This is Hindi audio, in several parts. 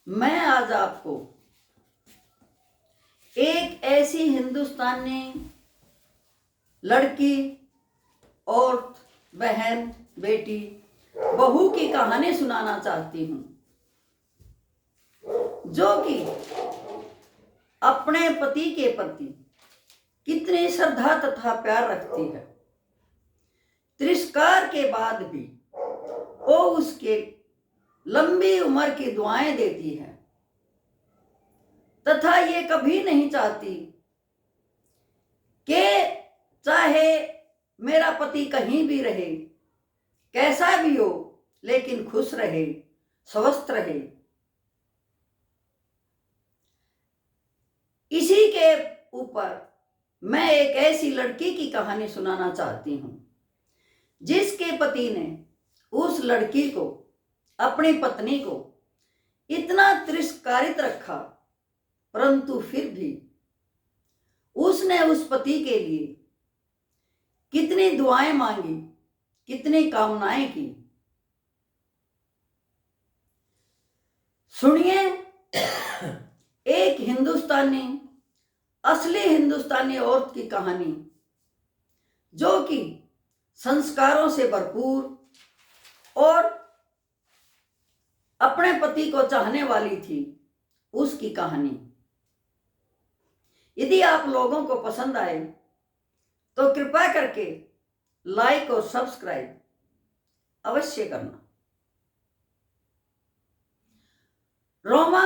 मैं आज आपको एक ऐसी हिंदुस्तानी लड़की, औरत, बहन, बेटी, बहू की कहानी सुनाना चाहती हूँ, जो कि अपने पति के प्रति कितनी श्रद्धा तथा प्यार रखती है। तिरस्कार के बाद भी वो उसके लंबी उम्र की दुआएं देती है तथा ये कभी नहीं चाहती कि चाहे मेरा पति कहीं भी रहे, कैसा भी हो, लेकिन खुश रहे, स्वस्थ रहे। इसी के ऊपर मैं एक ऐसी लड़की की कहानी सुनाना चाहती हूँ, जिसके पति ने उस लड़की को, अपनी पत्नी को इतना तिरस्कारित रखा, परंतु फिर भी उसने उस पति के लिए कितनी दुआएं मांगी, कितनी कामनाएं की। सुनिए एक हिंदुस्तानी, असली हिंदुस्तानी औरत की कहानी, जो कि संस्कारों से भरपूर और अपने पति को चाहने वाली थी, उसकी कहानी। यदि आप लोगों को पसंद आए तो कृपया करके लाइक और सब्सक्राइब अवश्य करना। रोमा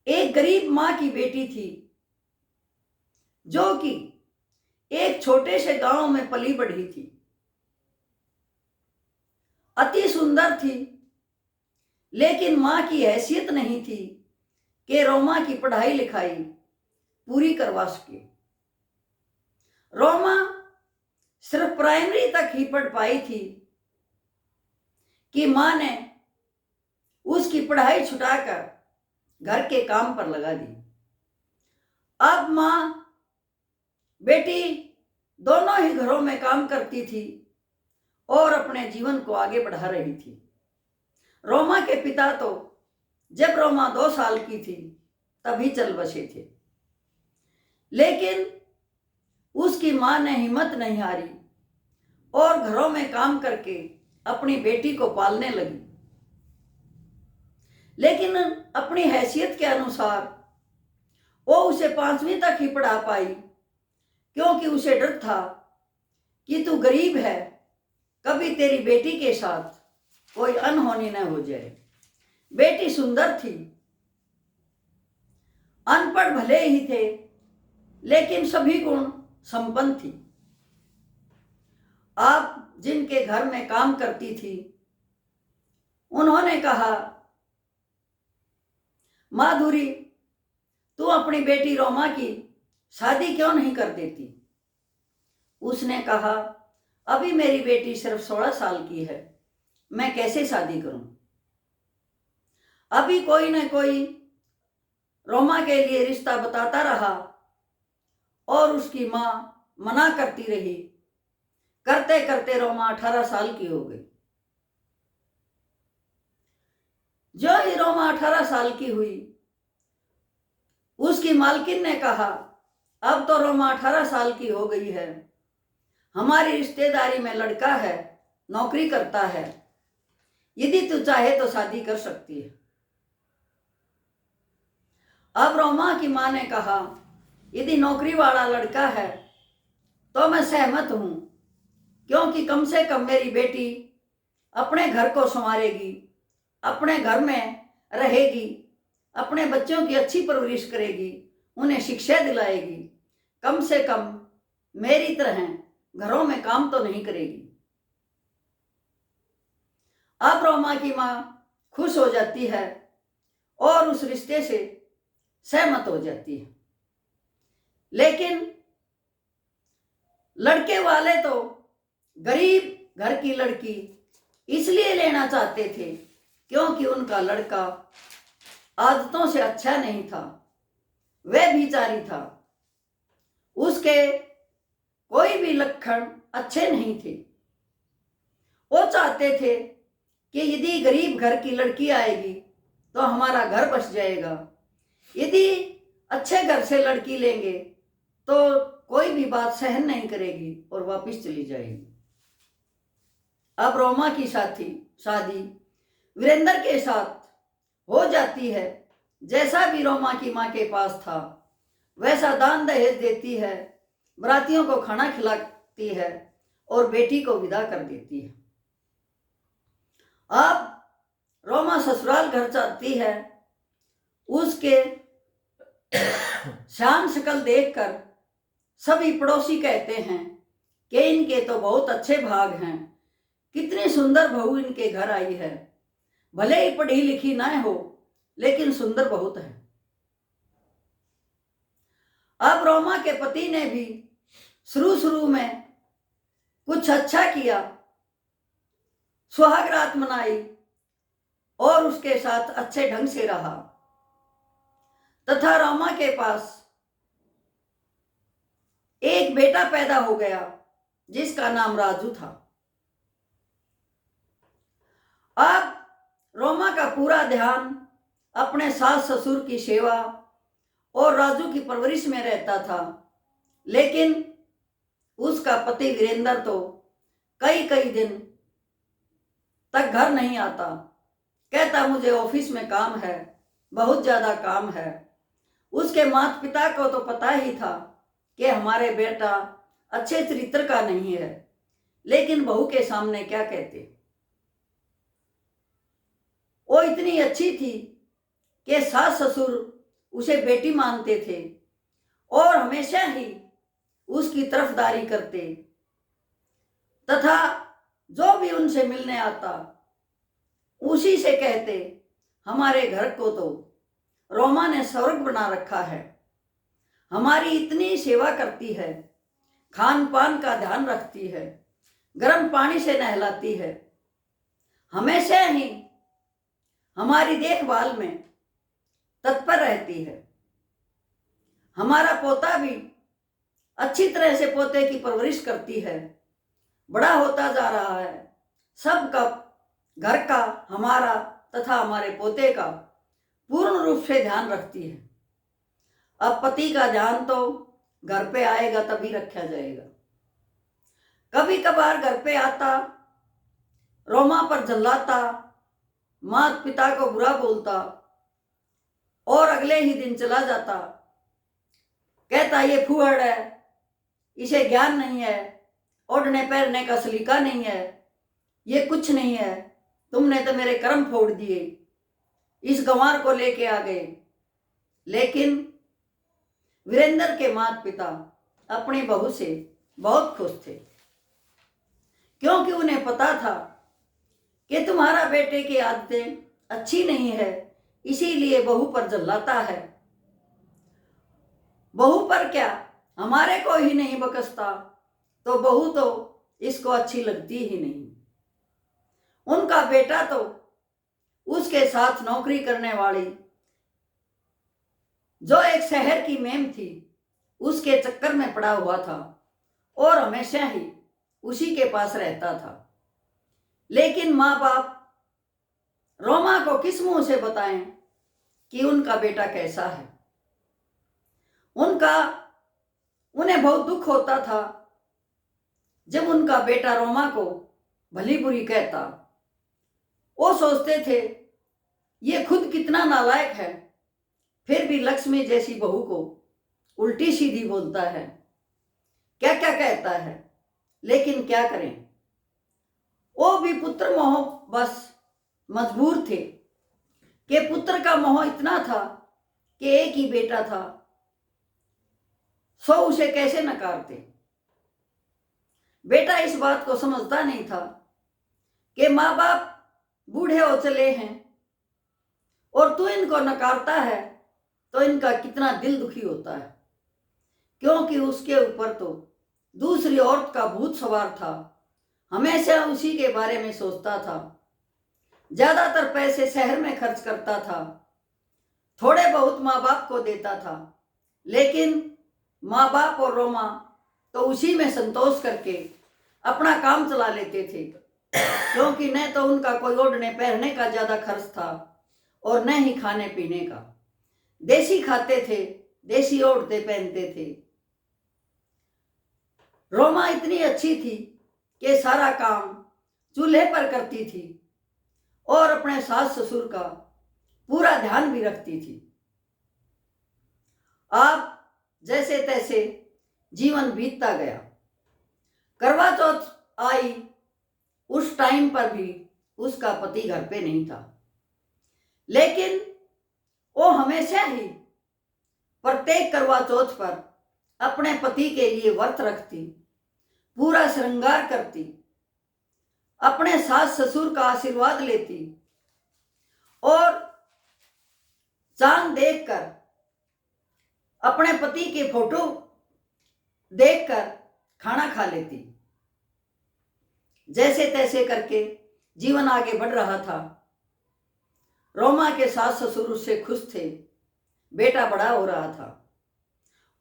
एक गरीब मां की बेटी थी, जो कि एक छोटे से गांव में पली बढ़ी थी। अति सुंदर थी, लेकिन मां की हैसियत नहीं थी कि रोमा की पढ़ाई लिखाई पूरी करवा सके। रोमा सिर्फ प्राइमरी तक ही पढ़ पाई थी कि मां ने उसकी पढ़ाई छुटाकर घर के काम पर लगा दी। अब मां बेटी दोनों ही घरों में काम करती थी और अपने जीवन को आगे बढ़ा रही थी। रोमा के पिता तो जब रोमा 2 साल की थी तभी चल बसे थे, लेकिन उसकी मां ने हिम्मत नहीं हारी और घरों में काम करके अपनी बेटी को पालने लगी। लेकिन अपनी हैसियत के अनुसार वो उसे 5वीं तक ही पढ़ा पाई, क्योंकि उसे डर था कि तू गरीब है, कभी तेरी बेटी के साथ कोई अनहोनी न हो जाए। बेटी सुंदर थी, अनपढ़ भले ही थे, लेकिन सभी गुण संपन्न थी। आप जिनके घर में काम करती थी, उन्होंने कहा, माधुरी, तू अपनी बेटी रोमा की शादी क्यों नहीं कर देती? उसने कहा, अभी मेरी बेटी सिर्फ 16 साल की है, मैं कैसे शादी करूं? अभी कोई न कोई रोमा के लिए रिश्ता बताता रहा और उसकी मां मना करती रही। करते करते रोमा 18 साल की हो गई। जो ही रोमा 18 साल की हुई, उसकी मालकिन ने कहा, अब तो रोमा 18 साल की हो गई है, हमारी रिश्तेदारी में लड़का है, नौकरी करता है, यदि तू चाहे तो शादी कर सकती है। अब रोमा की मां ने कहा, यदि नौकरी वाला लड़का है तो मैं सहमत हूं, क्योंकि कम से कम मेरी बेटी अपने घर को संवारेगी, अपने घर में रहेगी, अपने बच्चों की अच्छी परवरिश करेगी, उन्हें शिक्षा दिलाएगी, कम से कम मेरी तरह घरों में काम तो नहीं करेगी। अब रोमा की मां खुश हो जाती है और उस रिश्ते से सहमत हो जाती है। लेकिन लड़के वाले तो गरीब घर की लड़की इसलिए लेना चाहते थे क्योंकि उनका लड़का आदतों से अच्छा नहीं था, वह भिखारी था, उसके कोई भी लक्षण अच्छे नहीं थे। वो चाहते थे कि यदि गरीब घर की लड़की आएगी तो हमारा घर बस जाएगा। यदि अच्छे घर से लड़की लेंगे तो कोई भी बात सहन नहीं करेगी और वापस चली जाएगी। अब रोमा की शादी वीरेंद्र के साथ हो जाती है। जैसा भी रोमा की माँ के पास था वैसा दान दहेज देती है, बरातियों को खाना खिलाती है और बेटी को विदा कर देती है। अब रोमा ससुराल घर जाती है। उसके शान शक्ल देखकर सभी पड़ोसी कहते हैं कि इनके तो बहुत अच्छे भाग हैं, कितनी सुंदर बहू इनके घर आई है। भले ही पढ़ी लिखी ना हो लेकिन सुंदर बहुत है। अब रोमा के पति ने भी शुरू में कुछ अच्छा किया, सुहाग रात मनाई और उसके साथ अच्छे ढंग से रहा तथा रोमा के पास एक बेटा पैदा हो गया जिसका नाम राजू था। अब रोमा का पूरा ध्यान अपने सास ससुर की सेवा और राजू की परवरिश में रहता था, लेकिन उसका पति वीरेंद्र तो कई दिन तक घर नहीं आता। कहता मुझे ऑफिस में काम है, बहुत ज्यादा काम है। उसके माता पिता को तो पता ही था कि हमारे बेटा अच्छे चरित्र का नहीं है, लेकिन बहू के सामने क्या कहते। वो इतनी अच्छी थी कि सास ससुर उसे बेटी मानते थे और हमेशा ही उसकी तरफदारी करते तथा जो भी उनसे मिलने आता उसी से कहते हमारे घर को तो रोमा ने स्वर्ग बना रखा है, हमारी इतनी सेवा करती है, खान पान का ध्यान रखती है, गर्म पानी से नहलाती है, हमेशा ही हमारी देखभाल में तत्पर रहती है। हमारा पोता भी अच्छी तरह से पोते की परवरिश करती है, बड़ा होता जा रहा है। सबका, घर का, हमारा तथा हमारे पोते का पूर्ण रूप से ध्यान रखती है। अब पति का ध्यान तो घर पे आएगा तभी रखा जाएगा। कभी कभार घर पे आता, रोमा पर झल्लाता, माता पिता को बुरा बोलता और अगले ही दिन चला जाता। कहता ये फूहड़ है, इसे ज्ञान नहीं है, ओढ़ने पहनने का सलीका नहीं है, ये कुछ नहीं है, तुमने तो मेरे कर्म फोड़ दिए, इस गंवार को लेके आ गए। लेकिन वीरेंद्र के माता पिता अपनी बहू से बहुत खुश थे, क्योंकि उन्हें पता था कि तुम्हारा बेटे की आदतें अच्छी नहीं है, इसीलिए बहू पर झल्लाता है। बहू पर क्या, हमारे को ही नहीं बकसता तो बहू तो इसको अच्छी लगती ही नहीं। उनका बेटा तो उसके साथ नौकरी करने वाली जो एक शहर की मेम थी उसके चक्कर में पड़ा हुआ था और हमेशा ही उसी के पास रहता था। लेकिन माँ बाप रोमा को किस मुंह से बताएं कि उनका बेटा कैसा है। उन्हें बहुत दुख होता था जब उनका बेटा रोमा को भली बुरी कहता। वो सोचते थे ये खुद कितना नालायक है, फिर भी लक्ष्मी जैसी बहू को उल्टी सीधी बोलता है, क्या क्या कहता है। लेकिन क्या करें, वो भी पुत्र मोह बस मजबूर थे कि पुत्र का मोह इतना था कि एक ही बेटा था, सो उसे कैसे नकारते। बेटा इस बात को समझता नहीं था कि माँ बाप बूढ़े हो चले हैं और तू इनको नकारता है तो इनका कितना दिल दुखी होता है, क्योंकि उसके ऊपर तो दूसरी औरत का भूत सवार था। हमेशा उसी के बारे में सोचता था, ज्यादातर पैसे शहर में खर्च करता था, थोड़े बहुत माँ बाप को देता था। लेकिन माँ बाप और रोमा तो उसी में संतोष करके अपना काम चला लेते थे, क्योंकि न तो उनका कोई ओढ़ने पहनने का ज्यादा खर्च था और न ही खाने पीने का। देसी खाते थे, देसी ओढ़ते पहनते थे। रोमा इतनी अच्छी थी कि सारा काम चूल्हे पर करती थी और अपने सास ससुर का पूरा ध्यान भी रखती थी। अब जैसे तैसे जीवन बीतता गया। करवा चौथ आई, उस टाइम पर भी उसका पति घर पे नहीं था, लेकिन वो हमेशा ही प्रत्येक करवा चौथ पर अपने पति के लिए व्रत रखती, पूरा श्रृंगार करती, अपने सास ससुर का आशीर्वाद लेती और चांद देखकर, अपने पति के फोटो देखकर खाना खा लेती। जैसे तैसे करके जीवन आगे बढ़ रहा था। रोमा के सास ससुर उससे खुश थे, बेटा बड़ा हो रहा था।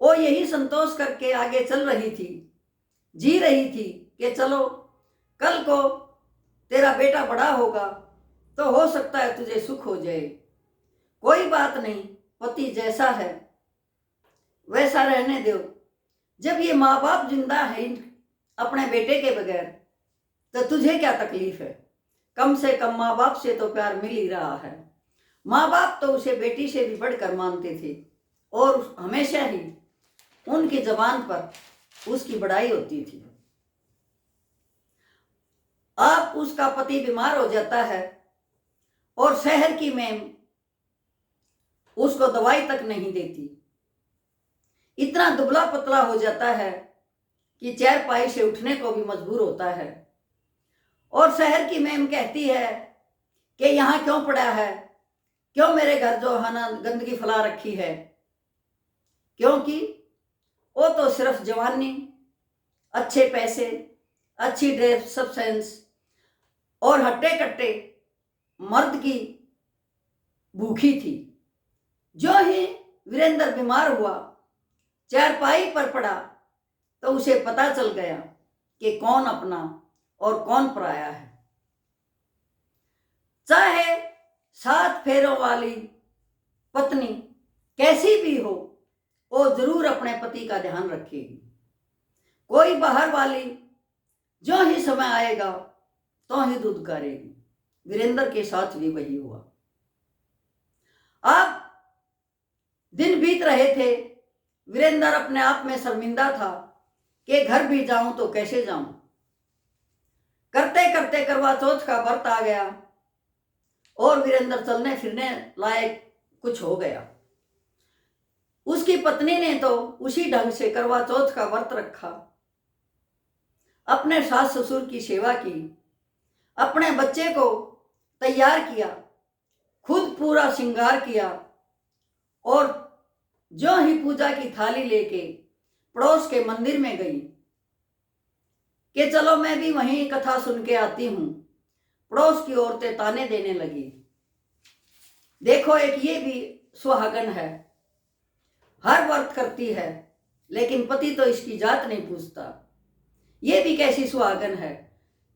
वो यही संतोष करके आगे चल रही थी, जी रही थी कि चलो कल को तेरा बेटा बड़ा होगा तो हो सकता है तुझे सुख हो जाए, कोई बात नहीं, पति जैसा है वैसा रहने दो। जब ये माँ बाप जिंदा है अपने बेटे के बगैर तो तुझे क्या तकलीफ है, कम से कम माँ बाप से तो प्यार मिल ही रहा है। माँ बाप तो उसे बेटी से भी बढ़कर मानते थे और हमेशा ही उनकी जबान पर उसकी बड़ाई होती थी। अब उसका पति बीमार हो जाता है और शहर की मैम उसको दवाई तक नहीं देती। इतना दुबला पतला हो जाता है कि चारपाई से उठने को भी मजबूर होता है। और शहर की मैम कहती है कि यहाँ क्यों पड़ा है, क्यों मेरे घर जो है ना गंदगी फैला रखी है, क्योंकि वो तो सिर्फ जवानी, अच्छे पैसे, अच्छी ड्रेस, सब सेंस और हट्टे कट्टे मर्द की भूखी थी। जो ही वीरेंद्र बीमार हुआ, चारपाई पर पड़ा, तो उसे पता चल गया कि कौन अपना और कौन पराया है। चाहे 7 फेरों वाली पत्नी कैसी भी हो, वो जरूर अपने पति का ध्यान रखेगी। कोई बाहर वाली जो ही समय आएगा तो ही दूध करेगी। वीरेंद्र के साथ भी वही हुआ। अब दिन बीत रहे थे। वीरेंद्र अपने आप में शर्मिंदा था कि घर भी जाऊं तो कैसे जाऊं। करते करते करवा चौथ का व्रत आ गया और वीरेंद्र चलने फिरने लायक कुछ हो गया। उसकी पत्नी ने तो उसी ढंग से करवा चौथ का व्रत रखा, अपने सास ससुर की सेवा की, अपने बच्चे को तैयार किया, खुद पूरा श्रृंगार किया और जो ही पूजा की थाली लेके पड़ोस के मंदिर में गई कि चलो मैं भी वहीं कथा सुन के आती हूँ। पड़ोस की औरतें ताने देने लगी, देखो एक ये भी सुहागन है, हर व्रत करती है लेकिन पति तो इसकी जात नहीं पूछता, ये भी कैसी सुहागन है,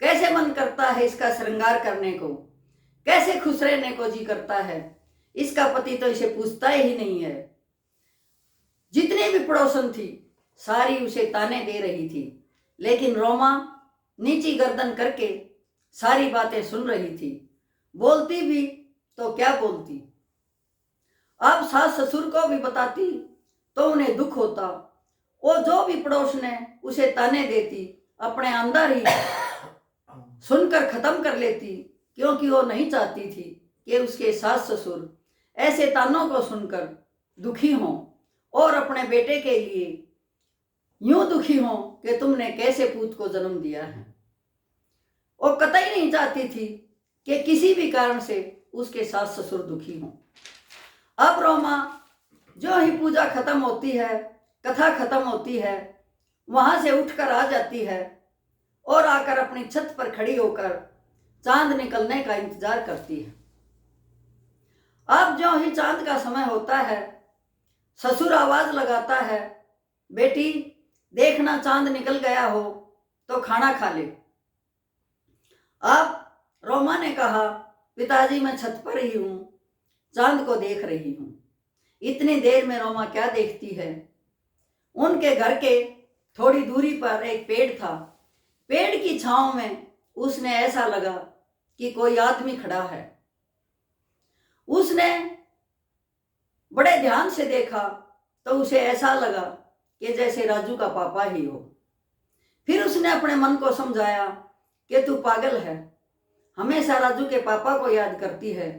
कैसे मन करता है इसका श्रृंगार करने को, कैसे खुश रहने को जी करता है, इसका पति तो इसे पूछता ही नहीं है। जितनी भी पड़ोसन थी सारी उसे ताने दे रही थी, लेकिन रोमा नीची गर्दन करके सारी बातें सुन रही थी। बोलती भी तो क्या बोलती। अब सास ससुर को भी बताती तो उन्हें दुख होता। वो जो भी पड़ोस ने उसे ताने देती अपने अंदर ही सुनकर खत्म कर लेती, क्योंकि वो नहीं चाहती थी कि उसके सास ससुर ऐसे तानों को सुनकर दुखी हों और अपने बेटे के लिए यूं दुखी हों कि तुमने कैसे पूत को जन्म दिया है। वो कतई नहीं चाहती थी कि किसी भी कारण से उसके सास ससुर दुखी हों। अब रोमा जो ही पूजा खत्म होती है, कथा खत्म होती है, वहां से उठकर आ जाती है और आकर अपनी छत पर खड़ी होकर चांद निकलने का इंतजार करती है। अब जो ही चांद का समय होता है, ससुर आवाज लगाता है, बेटी देखना चांद निकल गया हो तो खाना खा ले। अब रोमा ने कहा, पिताजी मैं छत पर ही हूं, चांद को देख रही हूँ। इतनी देर में रोमा क्या देखती है, उनके घर के थोड़ी दूरी पर एक पेड़ था। पेड़ की छांव में उसने ऐसा लगा कि कोई आदमी खड़ा है। उसने बड़े ध्यान से देखा तो उसे ऐसा लगा कि जैसे राजू का पापा ही हो। फिर उसने अपने मन को समझाया कि तू पागल है, हमेशा राजू के पापा को याद करती है,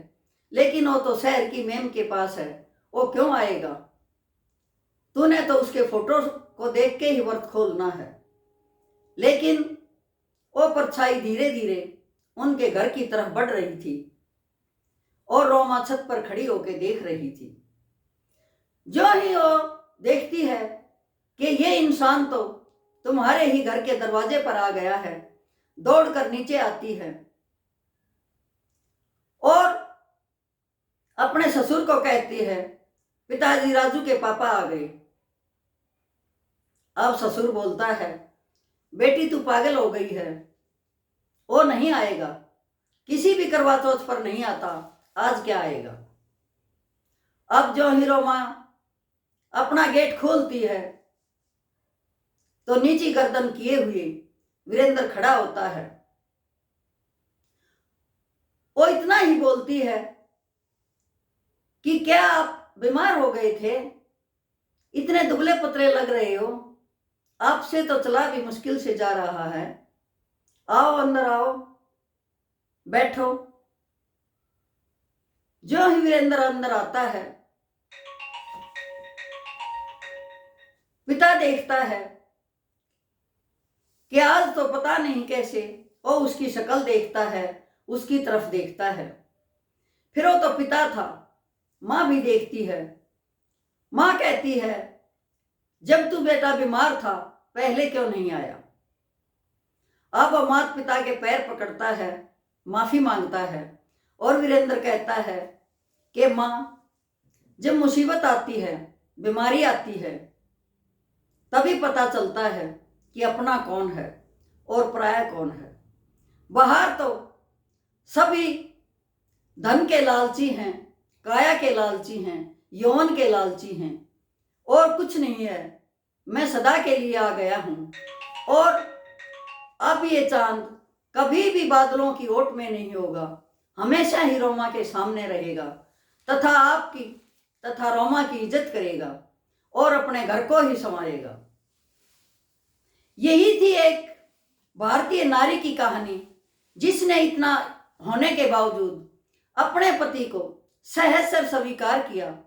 लेकिन वो तो शहर की मेम के पास है, वो क्यों आएगा? तूने तो उसके फोटो को देख के ही व्रत खोलना है। लेकिन वो परछाई धीरे धीरे उनके घर की तरफ बढ़ रही थी और रोमा छत पर खड़ी होकर देख रही थी। जो ही वो देखती है कि ये इंसान तो तुम्हारे ही घर के दरवाजे पर आ गया है, दौड़कर नीचे आती है और अपने ससुर को कहती है, पिताजी राजू के पापा आ गए। अब ससुर बोलता है, बेटी तू पागल हो गई है, वो नहीं आएगा, किसी भी करवा चौथ पर नहीं आता, आज क्या आएगा? अब जो ही रोमा अपना गेट खोलती है तो नीची गर्दन किए हुए वीरेंद्र खड़ा होता है। वो इतना ही बोलती है कि क्या आप बीमार हो गए थे, इतने दुबले पतले लग रहे हो, आपसे तो चला भी मुश्किल से जा रहा है, आओ अंदर आओ, बैठो। जो ही वीरेंद्र अंदर आता है, पिता देखता है कि आज तो पता नहीं कैसे वो उसकी शक्ल देखता है, उसकी तरफ देखता है। फिर वो तो पिता था, माँ भी देखती है। माँ कहती है, जब तू बेटा बीमार था पहले क्यों नहीं आया? अब वो माता पिता के पैर पकड़ता है, माफी मांगता है और वीरेंद्र कहता है कि माँ, जब मुसीबत आती है, बीमारी आती है, तभी पता चलता है कि अपना कौन है और पराया कौन है। बाहर तो सभी धन के लालची हैं, काया के लालची हैं, यौवन के लालची हैं, और कुछ नहीं है। मैं सदा के लिए आ गया हूँ और अब ये चांद कभी भी बादलों की ओट में नहीं होगा, हमेशा ही रोमा के सामने रहेगा तथा आपकी तथा रोमा की इज्जत करेगा और अपने घर को ही संवारेगा। यही थी एक भारतीय नारी की कहानी, जिसने इतना होने के बावजूद अपने पति को सहज स्वीकार किया,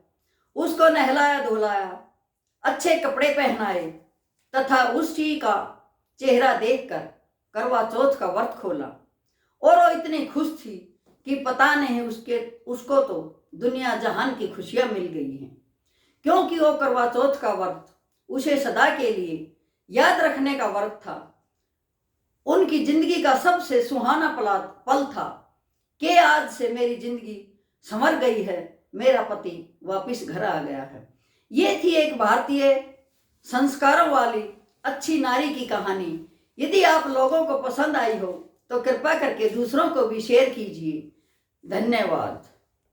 उसको नहलाया धुलाया, अच्छे कपड़े पहनाए तथा उसी का चेहरा देखकर करवा चौथ का व्रत खोला। और वो इतनी खुश थी कि पता नहीं उसको तो दुनिया जहान की खुशियां मिल गई हैं, क्योंकि वो करवा चौथ का व्रत उसे सदा के लिए याद रखने का व्रत था। उनकी जिंदगी का सबसे सुहाना पल था कि आज से मेरी जिंदगी संवर गई है, मेरा पति वापस घर आ गया है। ये थी एक भारतीय संस्कारों वाली अच्छी नारी की कहानी। यदि आप लोगों को पसंद आई हो तो कृपा करके दूसरों को भी शेयर कीजिए। धन्यवाद।